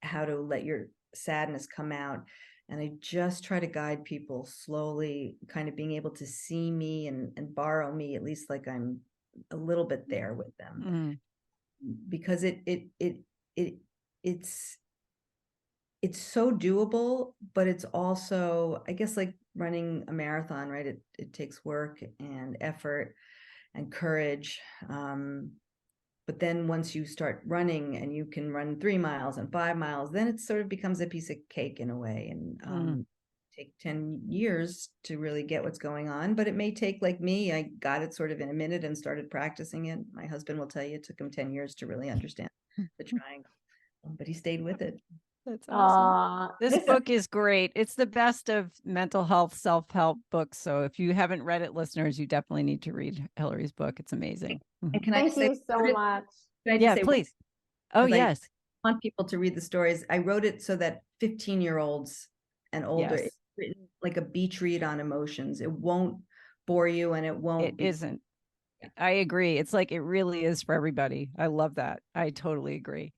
how to let your sadness come out. And I just try to guide people slowly, kind of being able to see me and borrow me, at least like I'm a little bit there with them, because it's so doable, but it's also, I guess, like running a marathon, right? It takes work and effort and courage. But then once you start running and you can run 3 miles and 5 miles, then it sort of becomes a piece of cake in a way. And take 10 years to really get what's going on, but it may take, like me, I got it sort of in a minute and started practicing it. My husband will tell you it took him 10 years to really understand the triangle, but he stayed with it. That's awesome. This This- book is great. It's the best of mental health self-help books. So if you haven't read it, listeners, you definitely need to read Hillary's book. It's amazing. And can I Thank just say, you so much. can I just Yeah, say, please. Oh, 'cause I yes. want people to read the stories. I wrote it so that 15-year-olds and older, Yes. it's written like a beach read on emotions. It won't bore you, and it won't It be. isn't. I agree. It's like, it really is for everybody. I love that. I totally agree.